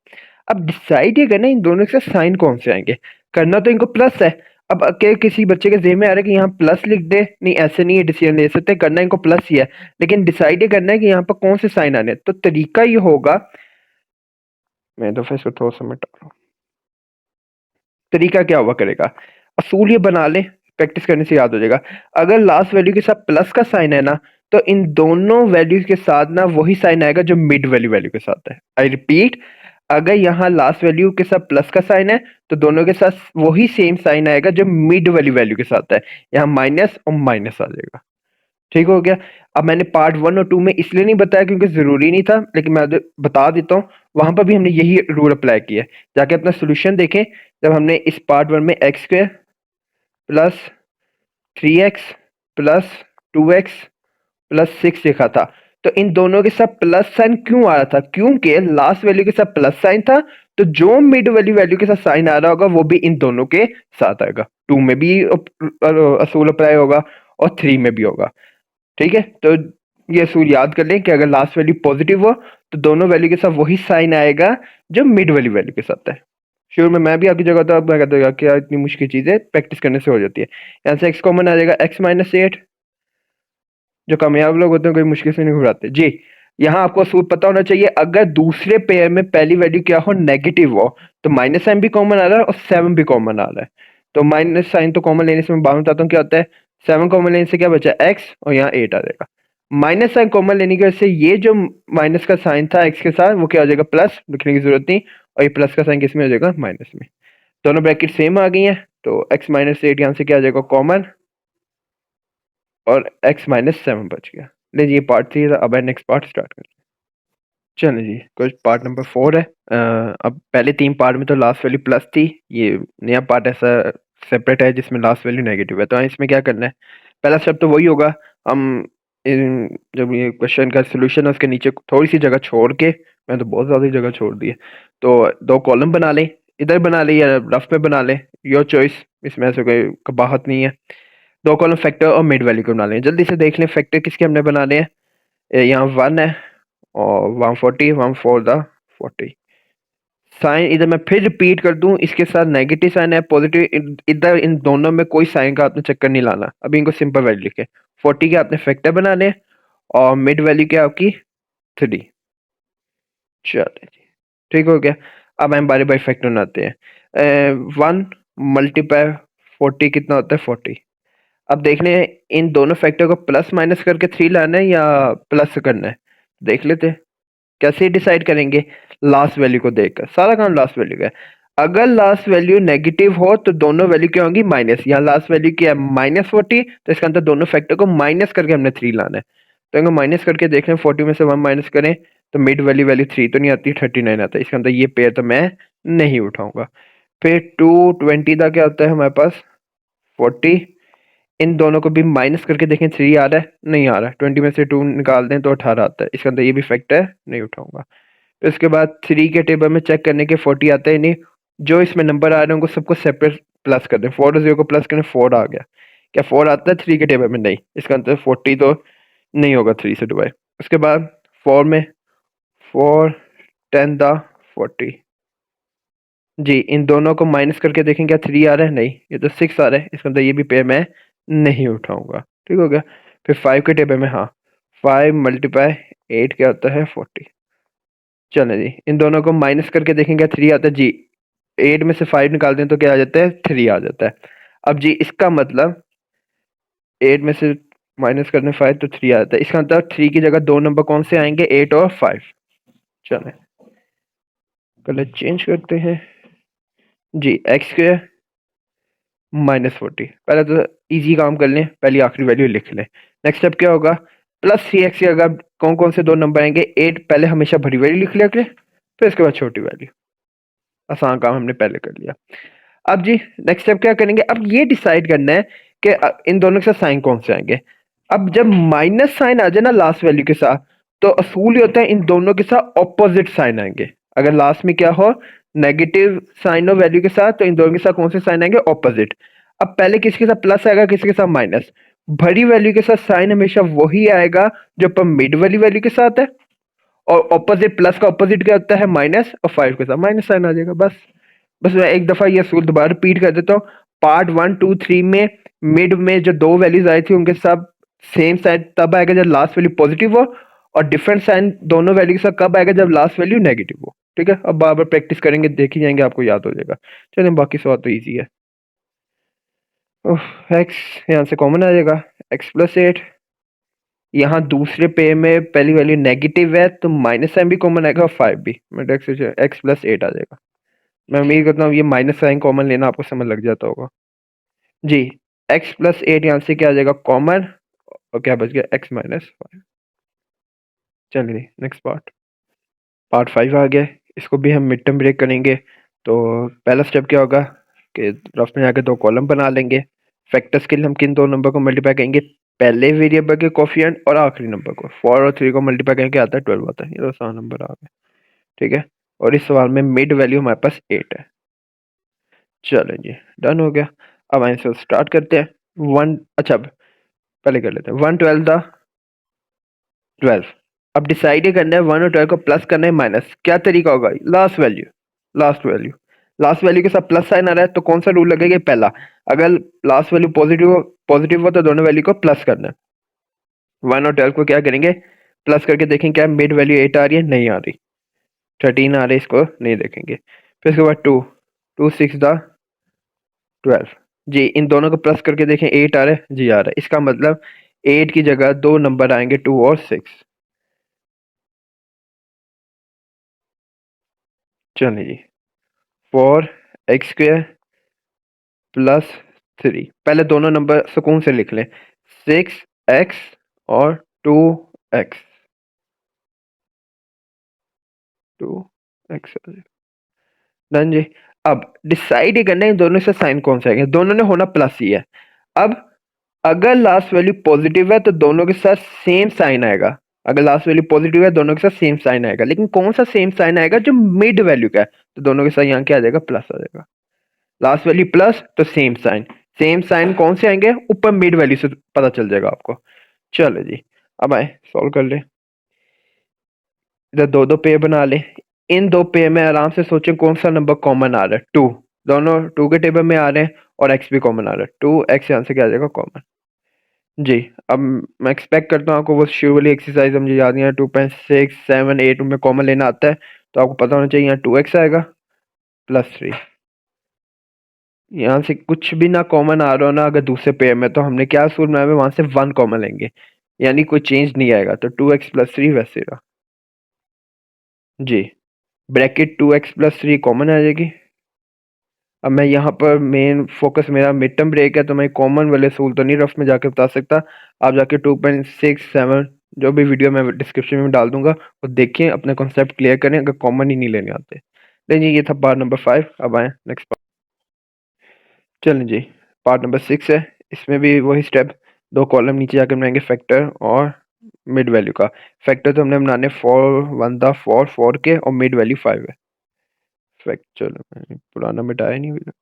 अब डिसाइड ये करना है इन दोनों के साथ साइन कौन से आएंगे। करना तो इनको प्लस है। अब क्या किसी बच्चे के ज़हन में आ रहा है कि यहाँ प्लस लिख दे, नहीं ऐसे नहीं है डिसीजन ले सकते, करना इनको प्लस ही है, लेकिन डिसाइड ये करना है कि यहाँ पर कौन से साइन आने। तो तरीका ये होगा, मैं तो फिर इसको थोड़ा सा मिटा रहा हूँ। तरीका क्या हुआ करेगा, असूल ये बना ले, प्रैक्टिस करने से याद हो जाएगा। अगर लास्ट वैल्यू के साथ प्लस का साइन है ना, तो इन दोनों वैल्यूज के साथ ना वही साइन आएगा जो मिड वैल्यू वैल्यू के साथ है। आई रिपीट, अगर यहाँ लास्ट वैल्यू के साथ प्लस का साइन है तो दोनों के साथ वही सेम साइन आएगा जो मिड वैल्यू वैल्यू के साथ है। यहाँ माइनस और माइनस आ जाएगा। ठीक हो गया। अब मैंने पार्ट 1 और 2 में इसलिए नहीं बताया क्योंकि जरूरी नहीं था, लेकिन मैं बता देता हूँ, वहां पर भी हमने यही रूल अप्लाई किया है। जाके अपना सोल्यूशन देखें, जब हमने इस पार्ट 1 में x square plus 3x plus 2x plus 6 लिखा था, तो इन दोनों के साथ प्लस साइन क्यों आ रहा था, क्योंकि लास्ट वैल्यू के साथ प्लस साइन था तो जो मिड वाली वैल्यू के साथ साइन आ रहा होगा वो भी इन दोनों के साथ आएगा। 2 में भी असूल अप्लाई होगा और 3 में भी होगा। ठीक है, तो ये असूल याद कर लें कि अगर लास्ट वैल्यू पॉजिटिव हो तो दोनों वैल्यू के साथ वही साइन आएगा जो मिड वाली वैल्यू के साथ है। शुरू में मैं भी आपकी जगह था, मैं कहता क्या इतनी मुश्किल चीज़ है, प्रैक्टिस करने से हो जाती है। यहाँ से x कॉमन आ जाएगा, x-8। जो कामयाब लोग होते हैं कोई मुश्किल से नहीं घबराते जी। यहाँ आपको असूल पता होना चाहिए, अगर दूसरे पेयर में पहली वैल्यू क्या हो, नेगेटिव हो, तो माइनस साइन भी कॉमन आ रहा है और 7 भी कॉमन आ रहा है। तो माइनस साइन तो कॉमन लेने से मैं बाद में बताता हूँ क्या होता है। 7 कॉमन लेने से क्या बचा, x, और यहाँ 8 आ जाएगा। माइनस साइन कॉमन लेने की वजह से ये जो माइनस का साइन था x के साथ वो क्या हो जाएगा, प्लस, लिखने की जरूरत नहीं। और ये प्लस का साइन किस में हो जाएगा, माइनस में। दोनों ब्रैकेट सेम आ गई हैं, तो x-8 यहाँ से क्या आ जाएगा, कॉमन, और x-7 बच गया। ले जी, ये पार्ट 3 था। अब नेक्स्ट पार्ट स्टार्ट करते हैं। चलो जी, कुछ पार्ट नंबर 4 है। अब पहले 3 पार्ट में तो लास्ट वैल्यू प्लस थी, ये नया पार्ट ऐसा सेपरेट है जिसमें लास्ट वैल्यू नेगेटिव है। तो इसमें क्या करना है, पहला स्टेप तो वही होगा, हम जब ये क्वेश्चन का सोल्यूशन है उसके नीचे थोड़ी सी जगह छोड़ के, मैं तो बहुत ज़्यादा जगह छोड़ दी है, तो 2 कॉलम बना लें, इधर बना लें या रफ में बना लें, योर चॉइस, इसमें ऐसे कोई कबाहत नहीं है। 2 कॉलम फैक्टर और मिड वैल्यू को बना लें। जल्दी से देख लें फैक्टर किसके हमने बनाने हैं। यहाँ 1 है और 140, 1 4 द 40। साइन इधर मैं फिर रिपीट कर दूं, इसके साथ नेगेटिव साइन है, पॉजिटिव, इधर इन दोनों में कोई साइन का आपने चक्कर नहीं लाना। अभी इनको सिंपल वैल्यू लिखे, 40 के आपने फैक्टर बनाने और मिड वैल्यू क्या आपकी 3। चलिए जी, ठीक हो गया। अब हम बारी बारी फैक्टर बनाते हैं। 1 मल्टीप्लाई 40 कितना होता है, 40। अब देखने हैं इन दोनों फैक्टर को प्लस माइनस करके 3 लाना है या प्लस करना है, देख लेते हैं। कैसे डिसाइड करेंगे, लास्ट वैल्यू को देखकर, सारा काम लास्ट वैल्यू का है। अगर लास्ट वैल्यू नेगेटिव हो तो दोनों वैल्यू क्या होंगी, माइनस। यहाँ लास्ट वैल्यू क्या है, -40, तो इसका अंदर दोनों फैक्टर को माइनस करके हमने 3 लाना है। तो इनको माइनस करके देख रहे हैं, 40 में से 1 माइनस करें तो मिड वैल्यू 3 तो नहीं आती, 39 आता है। इसके अंदर ये पेयर तो मैं नहीं उठाऊंगा। फिर 220 का क्या होता है हमारे पास, 40। इन दोनों को भी माइनस करके देखें, 3 आ रहा है, नहीं आ रहा है। 20 में से 2 निकाल दें तो 18 आता है। इसके अंदर ये भी फैक्टर नहीं उठाऊंगा। फिर उसके बाद 3 के टेबल में चेक करने के 40 आता है नहीं, जो इसमें नंबर आ रहे हैं उनको सबको सेपरेट प्लस कर दें। 4 और 0 को प्लस करें, 4 आ गया। क्या 4 आता है 3 के टेबल में, नहीं। इसका अंदर 40 तो नहीं होगा 3 से डिवाइड। उसके बाद 4 में 4 10 द 40 जी, इन दोनों को माइनस करके देखें क्या 3 आ रहा है, नहीं। ये तो 6 आ रहा है, इसका अंदर ये भी पेयर मैं नहीं उठाऊंगा। ठीक हो गया। फिर 5 के टेबल में, हाँ, 5 मल्टीप्लाई 8 क्या होता है, 40। चलो जी, इन दोनों को माइनस करके देखेंगे 3 आता है जी। 8 में से 5 निकाल दें तो क्या आ जाता है, 3 आ जाता है। अब जी इसका मतलब 8 में से माइनस करने 5 तो 3 आता है। इसका मतलब 3 की जगह 2 नंबर कौन से आएंगे, 8 और 5। चले कलर चेंज करते हैं जी। एक्स स्क्वायर -40, पहले तो इजी काम कर लें, पहली आखिरी वैल्यू लिख लें। नेक्स्ट स्टेप क्या होगा, +3x की जगह कौन कौन से 2 नंबर आएंगे, 8 पहले हमेशा बड़ी वैल्यू लिख लिया करें, फिर इसके बाद छोटी वैल्यू। आसान काम हमने पहले कर लिया। अब जी नेक्स्ट स्टेप क्या करेंगे, अब ये डिसाइड करना है कि इन दोनों के साथ साइन कौन से आएंगे। अब जब माइनस साइन आ जाए ना लास्ट वैल्यू के साथ, तो असूल ये होता है इन दोनों के साथ ऑपोजिट साइन आएंगे। अगर लास्ट में क्या हो, नेगेटिव साइन हो वैल्यू के साथ, तो इन दोनों के साथ कौन से साइन आएंगे, ऑपोजिट। अब पहले किसके साथ प्लस आएगा, किसके साथ माइनस। बड़ी वैल्यू के साथ साइन हमेशा वही आएगा जो पर मिड वाली वैल्यू के साथ है, और ऑपोजिट, प्लस का ऑपोजिट क्या होता है, माइनस, और 5 के साथ माइनस साइन आ जाएगा। बस बस मैं एक दफा ये असूल दोबारा रिपीट कर देता हूँ। पार्ट 1 2 3 में मिड में जो 2 वैल्यूज आई थी उनके साथ सेम साइन तब आएगा जब लास्ट वैल्यू पॉजिटिव हो, और डिफरेंट साइन दोनों वैल्यू के साथ कब आएगा, जब लास्ट वैल्यू नेगेटिव हो। ठीक है, अब बार बार प्रैक्टिस करेंगे, देख ही जाएंगे, आपको याद हो जाएगा। चलिए बाकी सवाल तो ईजी है। एक्स यहाँ से कॉमन आ जाएगा, x+8। यहाँ दूसरे पे में पहली वैल्यू नेगेटिव है तो माइनस साइन भी कॉमन आएगा और 5 भी, मतलब x+8 आ जाएगा। मैं उम्मीद करता हूँ ये माइनस साइन कॉमन लेना आपको समझ लग जाता होगा जी। x+8 यहाँ से क्या आ जाएगा, कॉमन, और क्या बच गया, x-5। चलिए नेक्स्ट पार्ट 5 आ गया। इसको भी हम मिड टर्म ब्रेक करेंगे। तो पहला स्टेप क्या होगा कि रफ में जाकर 2 कॉलम बना लेंगे। फैक्टर्स के लिए हम किन 2 नंबर को मल्टीप्लाई करेंगे, पहले वेरिएबल के कोफिशिएंट और आखिरी नंबर को। 4 और 3 को मल्टीप्लाई करके आता है 12 आता है। ये तो आसान नंबर आ गया। ठीक है, और इस सवाल में मिड वैल्यू हमारे पास 8 है। चलें जी, डन हो गया। अब आंसर स्टार्ट करते हैं। वन, अच्छा पहले कर लेते हैं 112 था 12। अब डिसाइड ही करना है 1 और 12 को प्लस करना है माइनस, क्या तरीका होगा? Last value, last value, last value के साथ प्लस साइन आ रहा है तो कौन सा रूल लगेगा? पहला, अगर लास्ट वैल्यू पॉजिटिव हो तो दोनों वैल्यू को प्लस करना है। 1 और 12 को क्या करेंगे? प्लस करके देखेंगे क्या मिड वैल्यू 8 आ रही है? नहीं आ रही। 13 आ रही है, इसको नहीं देखेंगे। फिर उसके बाद 2, 2 6 दा 12। जी, इन दोनों को प्लस करके देखें 8 आ रहा है? जी आ रहा है। इसका मतलब 8 की जगह दो नंबर आएंगे 2 और 6। चलिए जी, 4 x² प्लस 3, पहले दोनों नंबर सुकून से लिख लें, 6x और 2x, 2x। डन जी। अब डिसाइड ही करना है इन दोनों से साइन कौन सा है, दोनों ने होना प्लस ही है। अब अगर लास्ट वैल्यू पॉजिटिव है तो दोनों के साथ सेम साइन आएगा। अगर लास्ट वैल्यू पॉजिटिव है दोनों के साथ सेम साइन आएगा, लेकिन कौन सा सेम साइन आएगा? जो मिड वैल्यू का है, तो दोनों के साथ यहाँ क्या आ जाएगा? प्लस आ जाएगा। लास्ट वैल्यू प्लस तो सेम साइन, सेम साइन कौन से आएंगे? ऊपर मिड वैल्यू से पता चल जाएगा आपको। चलो जी, अब आए सॉल्व कर ले। इधर दो दो पेयर बना ले। इन दो पेयर में आराम से सोचें कौन सा नंबर कॉमन आ रहा है? 2, दोनों 2 के टेबल में आ रहे हैं और x भी कॉमन आ रहा है। 2x यहाँ से क्या आ जाएगा? कॉमन। जी, अब मैं एक्सपेक्ट करता हूँ आपको वो शुरू वाली एक्सरसाइज मुझे याद नहीं है, 2.6 7 8 में कॉमन लेना आता है, तो आपको पता होना चाहिए यहाँ 2x आएगा प्लस 3। यहाँ से कुछ भी ना कॉमन आ रहा हो ना अगर दूसरे पेयर में, तो हमने क्या सूत्र बनाया है? वहां से 1 कॉमन लेंगे, यानी कोई चेंज नहीं आएगा। तो 2x प्लस 3 वैसे रहा। जी, ब्रैकेट 2x प्लस 3 कॉमन आ जाएगी। अब मैं यहाँ पर मेन फोकस मेरा मिड टर्म ब्रेक है, तो मैं कॉमन वाले सूल तो नहीं रफ में जाके बता सकता। आप जाके 2.67 जो भी वीडियो मैं डिस्क्रिप्शन में डाल दूंगा वो देखिए, अपने कॉन्सेप्ट क्लियर करें अगर कॉमन ही नहीं लेने आते। लेकिन ये था पार्ट नंबर 5। अब आए नेक्स्ट पार्ट। चलें जी, पार्ट नंबर 6 है। इसमें भी वही स्टेप, दो कॉलम नीचे जाकर बनाएंगे फैक्टर और मिड वैल्यू का। फैक्टर तो हमने बनाने 4 1 था 4 4 के, और मिड वैल्यू 5 है। फैक्टर चलो पुराना मिटाया नहीं अभी तक।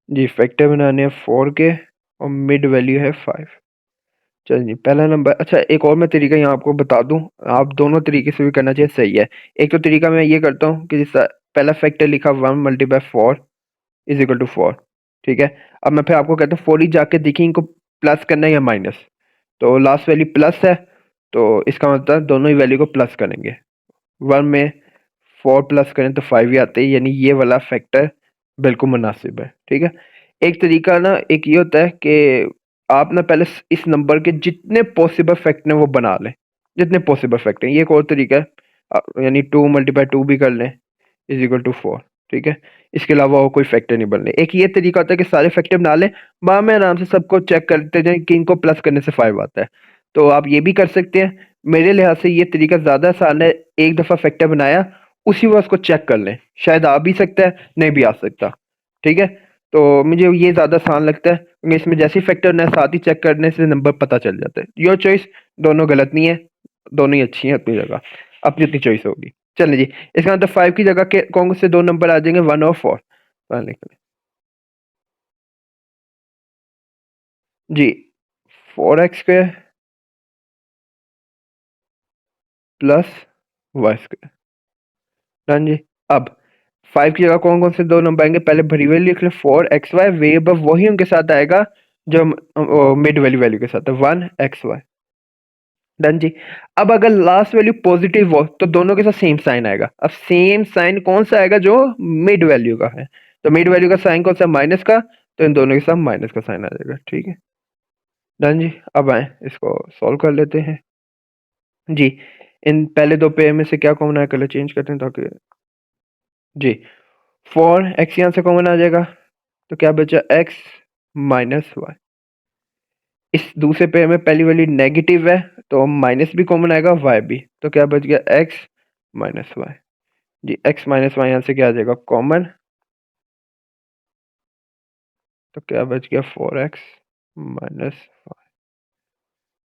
जी, फैक्टर बनाने हैं 4 के और मिड वैल्यू है 5। चलिए जी, पहला नंबर। अच्छा, एक और मैं तरीका यहाँ आपको बता दूं, आप दोनों तरीके से भी करना चाहिए, सही है। एक तो तरीका मैं ये करता हूँ कि जैसा पहला फैक्टर लिखा 1 मल्टीप्लाई 4 इज इक्वल टू 4, ठीक है। अब मैं फिर आपको कहता हूँ 4 ही जाके देखिए इनको प्लस करना है या माइनस। तो लास्ट वैल्यू प्लस है, तो इसका मतलब दोनों ही वैल्यू को प्लस करेंगे। 1 में 4 प्लस करें तो 5 ही आते हैं, यानी ये वाला फैक्टर बिल्कुल मुनासिब है, ठीक है। एक तरीका ना एक ये होता है कि आप ना पहले इस नंबर के जितने पॉसिबल फैक्टर हैं वो बना लें, जितने पॉसिबल फैक्टर हैं। ये एक और तरीका है, यानी 2 मल्टीप्लाई 2 भी कर लें इज इक्वल टू 4, ठीक है। इसके अलावा और कोई फैक्टर नहीं बनने। एक ये तरीका होता है कि सारे फैक्टर बना लें, बाद में आराम से सबको चेक करते जाएं कि इनको प्लस करने से 5 आता है। तो आप ये भी कर सकते हैं। मेरे लिहाज से ये तरीका ज़्यादा आसान है। एक दफ़ा फैक्टर बनाया, उसी वक्त उसको चेक कर लें, शायद आ भी सकता है, नहीं भी आ सकता, ठीक है। तो मुझे ये ज़्यादा आसान लगता है, क्योंकि इसमें जैसे ही फैक्टर ना साथ ही चेक करने से नंबर पता चल जाता है। योर चॉइस, दोनों गलत नहीं है, दोनों ही अच्छी हैं अपनी जगह, अपनी अपनी चॉइस होगी। चलिए जी, इसका मतलब 5 की जगह के कौन से दो नंबर आ जाएंगे? 1 और 4। जी, 4x² प्लस y²। डन जी। अब 5 की जगह कौन कौन से दो नंबर आएंगे? पहले भरी हुई लिख ले 4xy, वेरिएबल वही उनके साथ आएगा जो मिड वैल्यू वैल्यू के साथ है, 1xy। डन जी। अब अगर लास्ट वैल्यू पॉजिटिव हो तो दोनों के साथ सेम साइन आएगा। अब सेम साइन कौन सा आएगा? जो मिड वैल्यू का है। तो मिड वैल्यू का साइन कौन सा? माइनस का, तो इन दोनों के साथ माइनस का साइन आ जाएगा, ठीक है। डन जी। अब आए इसको सॉल्व कर लेते हैं। जी, इन पहले दो पेयर में से क्या कॉमन है? कलर चेंज करते हैं ताकि, जी, 4x यहाँ से कॉमन आ जाएगा, तो क्या बचा? x minus y. इस दूसरे पेयर में पहली वाली नेगेटिव है, तो माइनस भी कॉमन आएगा, y भी, तो क्या बच गया? x minus Y. जी, x माइनस वाई यहाँ से क्या आ जाएगा? कॉमन, तो क्या बच गया? 4x minus Y.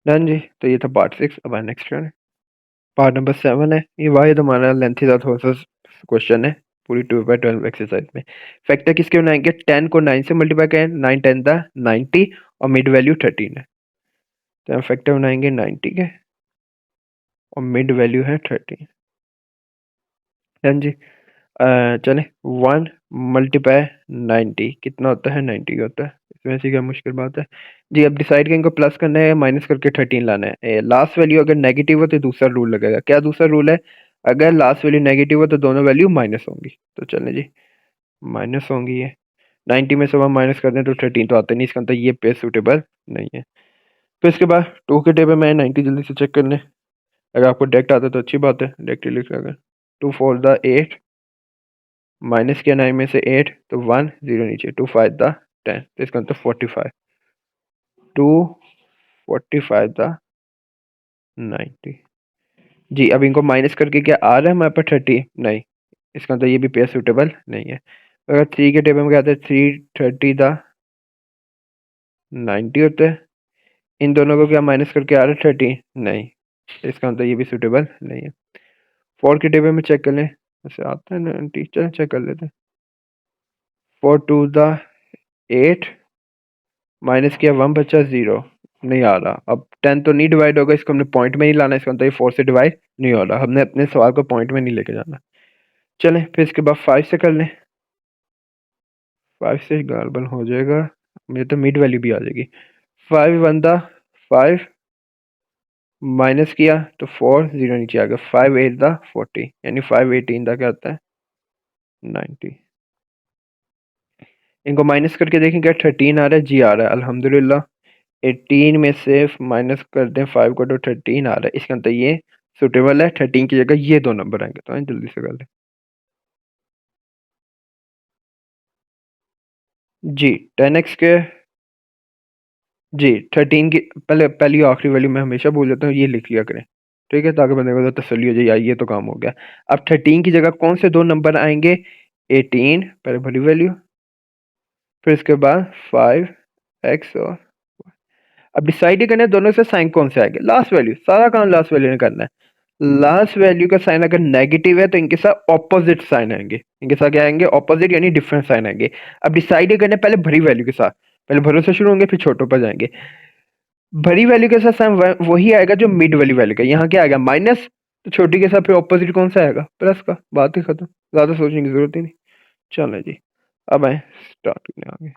डन जी। तो ये था पार्ट 6। अब नेक्स्ट पार्ट नंबर 7 है ये। वाहिद हमारा लेंथी था थोड़ा सा क्वेश्चन है पूरी 2/12 एक्सरसाइज में। फैक्टर किसके बनाएंगे? 10 को 9 से मल्टीप्लाई करें, 9 10 था 90 और मिड वैल्यू 13 है, तो हम फैक्टर बनाएंगे 90 के और मिड वैल्यू है 13। हाँ जी। चले 1 मल्टीप्लाई 90 कितना होता है? 90 होता है। इसमें ऐसी क्या मुश्किल बात है जी। अब डिसाइड करें इनको प्लस करना है माइनस करके 13 लाना है। लास्ट वैल्यू अगर नेगेटिव हो तो दूसरा रूल लगेगा। क्या दूसरा रूल है? अगर लास्ट वैल्यू नेगेटिव हो तो दोनों वैल्यू माइनस होंगी। तो चले जी, माइनस होंगी ये। 90 में से हम माइनस कर दें तो 13 तो आता नहीं, इसका मतलब ये पेज सूटेबल नहीं है। फिर इसके बाद 2 के टेबल में 90 जल्दी से चेक कर लें। अगर आपको डायरेक्ट आता है तो अच्छी बात है, डायरेक्ट लिख लेंगे। 2 4 द 8, माइनस किया 9 में से 8 तो 1 0 नीचे, 2 5 द 10, तो इसका मतलब 45, 2 45 द 90 जी। अब इनको माइनस करके क्या आ रहा है हमारे पास? 30 नहीं, इसका मतलब ये भी पेयर सूटेबल नहीं है। अगर 3 के टेबल में क्या आता है? 3 30 द 90 होता है। इन दोनों को क्या माइनस करके आ रहा है? 30 नहीं, इसका मतलब ये भी सूटेबल नहीं है। 4 के टेबल में चेक कर लें, ऐसे आता है ना टीचर, चेक कर लेते हैं। 4 2 द 8, माइनस किया 1 बचा 0, नहीं आ रहा। अब 10 तो नहीं डिवाइड होगा, इसको हमने पॉइंट में ही लाना है, इसका मतलब ये 4 से डिवाइड नहीं हो रहा। हमने अपने सवाल को पॉइंट में नहीं लेके जाना। चलें फिर इसके बाद 5 से कर लें। 5 से गड़बड़ हो जाएगा, मुझे तो मिड वैल्यू भी आ जाएगी। 5 1 द 5, माइनस किया तो 4 0 नीचे आ गया। 5 8 द 40, यानी 5 18 द क्या आता है? 90। इनको माइनस करके देखें क्या 13 आ रहा है? जी आ रहा है, अल्हम्दुलिल्लाह। 18 में से माइनस कर दें 5 को तो 13 आ रहा है, इसका मतलब ये सुटेबल है। 13 की जगह ये दो नंबर आएंगे, तो जल्दी से कर लें जी। 10x के जी 13 की पहले पहली आखिरी वैल्यू मैं हमेशा बोल जाता हूँ, ये लिख लिया करें, ठीक है, ताकि बंदे को तो तसल्ली हो जाए यार ये तो काम हो गया। अब 13 की जगह कौन से दो नंबर आएंगे? 18 पहले बड़ी वैल्यू, फिर इसके बाद 5x, और अब डिसाइड ही करना है दोनों से साइन कौन से आएंगे। लास्ट वैल्यू, सारा काम लास्ट वैल्यू ने करना है। लास्ट वैल्यू का साइन अगर नेगेटिव है तो इनके साथ ऑपोजिट साइन आएंगे, इनके साथ क्या आएंगे? ऑपोजिट, यानी डिफरेंट साइन आएंगे। अब डिसाइड ही करना है पहले भरी वैल्यू के साथ, पहले भरों से शुरू होंगे फिर छोटों पर जाएंगे। भरी वैल्यू के साथ साइन वही आएगा जो मिड वाली वैल्यू का। यहाँ क्या आएगा? माइनस, तो छोटी के साथ फिर ऑपोजिट कौन सा आएगा? प्लस का। बात ही खत्म, ज्यादा सोचने की जरूरत ही नहीं। चलो जी, अब आए स्टार्ट करने आगे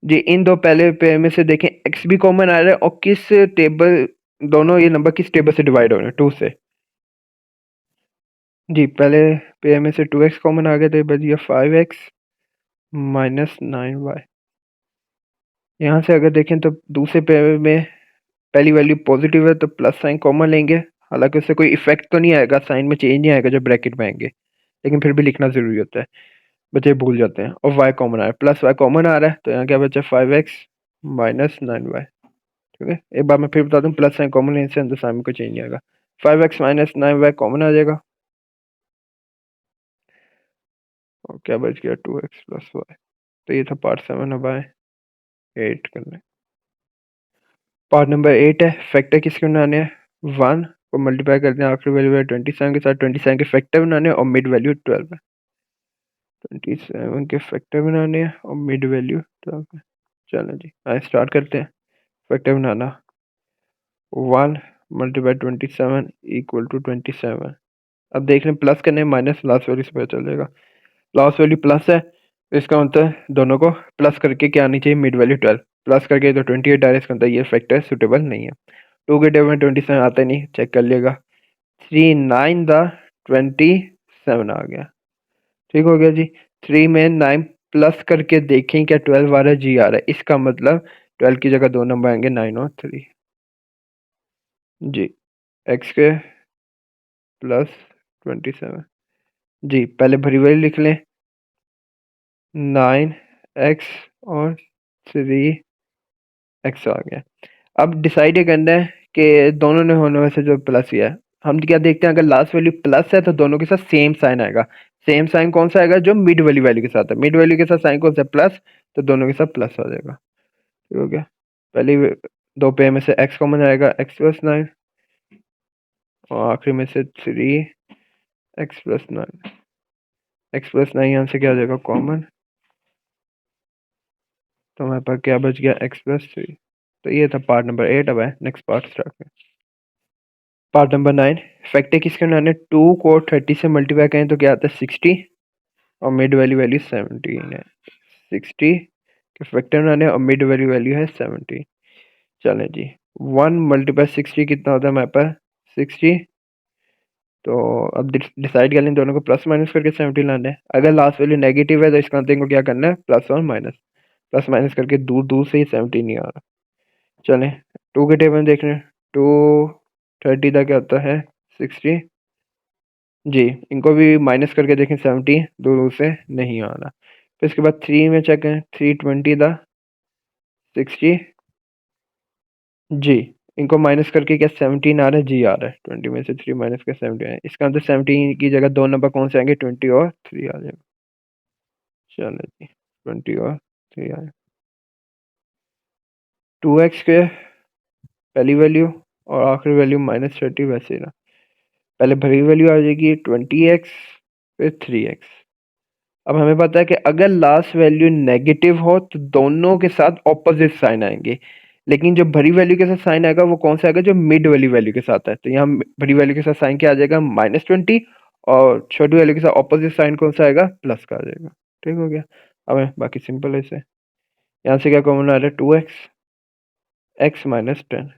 जी। इन दो पहले पेयर में से देखें एक्स भी कॉमन आ रहा है और किस टेबल, दोनों ये नंबर किस टेबल से डिवाइड हो रहे हैं? 2 से जी। पहले पेयर में से 2x कॉमन आ गया तो ये बच गया 5x माइनस 9y। यहाँ से अगर देखें तो दूसरे पेयर में पहली वैल्यू पॉजिटिव है तो प्लस साइन कॉमन लेंगे, हालांकि उससे कोई इफेक्ट तो नहीं आएगा, साइन में चेंज नहीं आएगा जब ब्रैकेट में आएंगे, लेकिन फिर भी लिखना जरूरी होता है, बच्चे भूल जाते हैं। और y कॉमन आ रहा है, प्लस y कॉमन आ रहा है, तो यहाँ क्या बचा? 5x minus 9y। ठीक है, एक बार मैं फिर बता दूं, प्लस साइन कॉमन लेने से अंदर साइन में कोई चेंज नहीं आएगा। 5x माइनस 9y कॉमन आ जाएगा, और क्या बच गया? 2x plus y। तो ये था पार्ट 7। अब आए 8 करने। पार्ट नंबर 8 है, फैक्टर किसके बनाने हैं? 1 को मल्टीप्लाई करते हैं आखिरी वैल्यू है 27 के साथ, 27 के फैक्टर बनाने हैं और मिड वैल्यू 12 है। 27 के फैक्टर बनाने हैं और मिड वैल्यू 12 है। चलो जी, आए स्टार्ट करते हैं फैक्टर बनाना। 1 मल्टीप्लाई 27 इक्वल टू 27। अब देख रहे हैं प्लस करने माइनस, लास्ट वैल्यू से पता चलेगा। लास्ट वैल्यू प्लस है, इसका मतलब दोनों को प्लस करके क्या आनी चाहिए? Mid value 12। प्लस करके तो 28 आ रहा है, इसका मतलब ये फैक्टर सुटेबल नहीं है। 2 के टेबल में 27 आता नहीं, चेक कर लिएगा। 3 9 द 27 आ गया, ठीक हो गया जी। 3 में 9 प्लस करके देखें क्या 12 आ रहा है? जी आ रहा है, इसका मतलब 12 की जगह दो नंबर आएंगे 9 और 3 जी। एक्स के प्लस 27 जी, पहले भरी वैल्यू लिख लें, 9x और 3x आ गया। अब डिसाइड ये करना है कि दोनों ने होने में से जो प्लस ही है, हम क्या देखते हैं, अगर लास्ट वैल्यू प्लस है तो दोनों के साथ सेम साइन आएगा। सेम साइन कौन सा आएगा? जो मिड वाली वैल्यू के साथ है। मिड वैल्यू के साथ साइन कौन सा है? प्लस, तो दोनों के साथ प्लस आ जाएगा, ठीक हो गया। पहली दो पे में से x कॉमन आएगा, x प्लस 9, और आखिरी में से 3x+9, x+9 यहाँ से क्या हो जाएगा कॉमन, तो हमारे पास क्या बच गया x+3। तो ये था पार्ट नंबर 8। अब है नेक्स्ट पार्ट स्टार्ट करें। पार्ट नंबर 9, फैक्टर किसके बनाने, 2 को 30 से मल्टीप्लाई करें तो क्या आता है 60 और मिड वैल्यू 17 है। 60 के फैक्टर बनाने और मिड वैल्यू है 17। चलें जी, 1 × 60 कितना होता है हमारे पास 60। तो अब डिसाइड कर लें दोनों को प्लस माइनस करके 70 लाना है। अगर लास्ट वैल्यू नेगेटिव है तो इसका अंतिम को क्या करना है प्लस और माइनस, प्लस माइनस करके दूर दूर से ही 70 नहीं आ रहा। चलें 2 के टेबल में देख रहे हैं, 2 30 तक क्या होता है 60 जी, इनको भी माइनस करके देखें 70 दूर दूर से नहीं आ रहा। फिर इसके बाद 3 में चेक करें, 320 था 60 जी, इनको माइनस करके क्या 17 आ रहा है जी आ रहा है, 20 में से 3 माइनस का 17 है। इसका अंदर 17 की जगह दो नंबर कौन से आएंगे 20 और 3 आ जाएगा। चलो जी 20 और 3 आए। 2x के पहली वैल्यू और आखिरी वैल्यू -30 वैसे ही ना, पहले भरी वैल्यू आ जाएगी 20x फिर 3x। अब हमें पता है कि अगर लास्ट वैल्यू नेगेटिव हो तो दोनों के साथ ऑपोजिट साइन आएंगे, लेकिन जो भरी वैल्यू के साथ साइन आएगा वो कौन सा आएगा जो मिड वाली वैल्यू के साथ है। तो यहाँ भरी वैल्यू के साथ साइन क्या आ जाएगा -20 और छोटी वैल्यू के साथ ऑपोजिट साइन कौन सा आएगा प्लस का आ जाएगा। ठीक हो गया। अब बाकी सिंपल है इसे, यहाँ से क्या कॉमन आ रहा है 2x, x-10,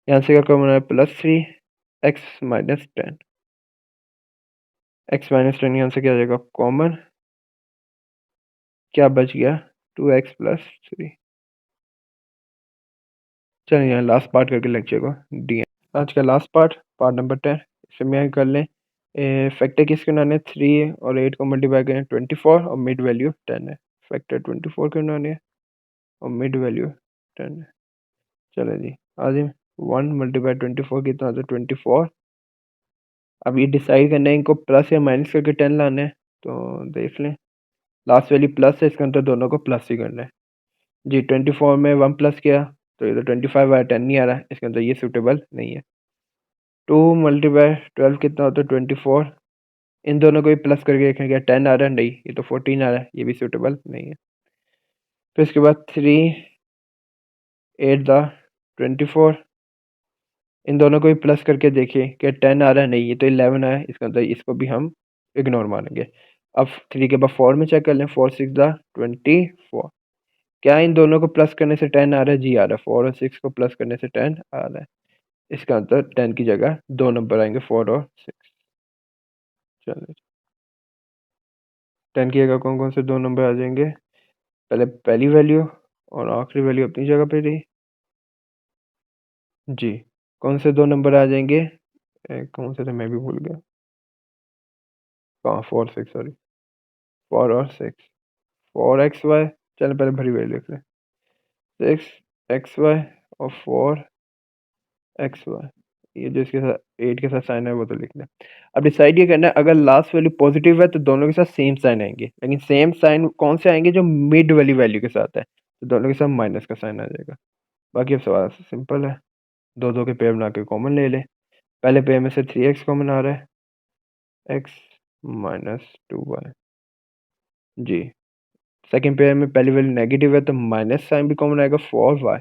यहाँ से क्या कॉमन आ रहा है +3 x-10, x-10 यहाँ से क्या आ जाएगा कॉमन, क्या बच गया 2x+3। चलिए यहाँ लास्ट पार्ट करके लेक्चर को डी आज का लास्ट पार्ट, पार्ट नंबर 10। इसे मैं कर लें फैक्टर किसके बनाने 3 और 8 को मल्टीप्लाई करें 24 और मिड वैल्यू 10 है। फैक्टर 24 के बनाने है और मिड वैल्यू 10 है। चलो जी आज 1 × 24 कितना होता है 24। अब ये डिसाइड करना है इनको प्लस या माइनस करके 10 लाना है, तो देख लें लास्ट वैल्यू प्लस है, इसके अंदर दोनों को प्लस ही करना है जी। 24 में 1 प्लस किया तो ये तो 25 आया, 10 नहीं आ रहा है, इसके अंदर ये सूटेबल नहीं है। 2 × 12 कितना होता है 24, इन दोनों को भी प्लस करके देखें क्या 10 आ रहा है, नहीं ये तो 14 आ रहा है, ये भी सूटेबल नहीं है। फिर इसके बाद 3 8 द 24, इन दोनों को भी प्लस करके देखिए कि 10 आ रहा है, नहीं ये तो 11 आया, इसका अंदर इसको भी हम इग्नोर मानेंगे। अब 3 के बाद 4 में चेक कर लें, 4 6 द 24, क्या इन दोनों को प्लस करने से 10 आ रहा है जी आ रहा है, 4 और 6 को प्लस करने से 10 आ रहा है। इसका अंदर 10 की जगह दो नंबर आएंगे 4 और 6। चलिए 10 की जगह कौन कौन से दो नंबर आ जाएंगे, पहले पहली वैल्यू और आखिरी वैल्यू अपनी जगह पे रही जी। कौन से दो नंबर आ जाएंगे, कौन से थे मैं भी भूल गया, कहाँ 4 6 सॉरी 4 और 6, 4xy, चलो पहले भरी वैल्यू लिख लें 6xy और 4xy, ये जो इसके साथ 8 के साथ साइन है वो तो लिख लें। अब डिसाइड ये करना है अगर लास्ट वैल्यू पॉजिटिव है तो दोनों के साथ सेम साइन आएंगे, लेकिन सेम साइन कौन से आएंगे जो मिड वाली वैल्यू के साथ है, तो दोनों के साथ माइनस का साइन आ जाएगा। बाकी अब सवाल सिंपल है, दो दो के पेयर बना के कॉमन ले लें। पहले पेयर में से 3x कॉमन आ रहा है, x-2y जी। सेकंड पेयर में पहली वैल्यू नेगेटिव है तो माइनस साइन भी कॉमन आएगा 4y,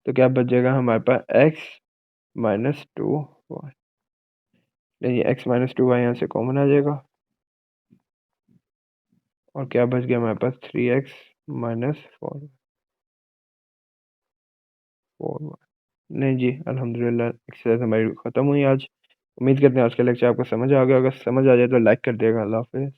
तो क्या बच जाएगा हमारे पास x-2y, नहीं x-2y यहाँ से कॉमन आ जाएगा और क्या बच गया हमारे पास 3x-4y। नहीं जी अल्हम्दुलिल्लाह एक्सरसाइज हमारी ख़त्म हुई आज। उम्मीद करते हैं आज का लेक्चर आपको समझ आ गया, अगर समझ आ जाए तो लाइक कर देगा। अल्लाह हाफ़िज़।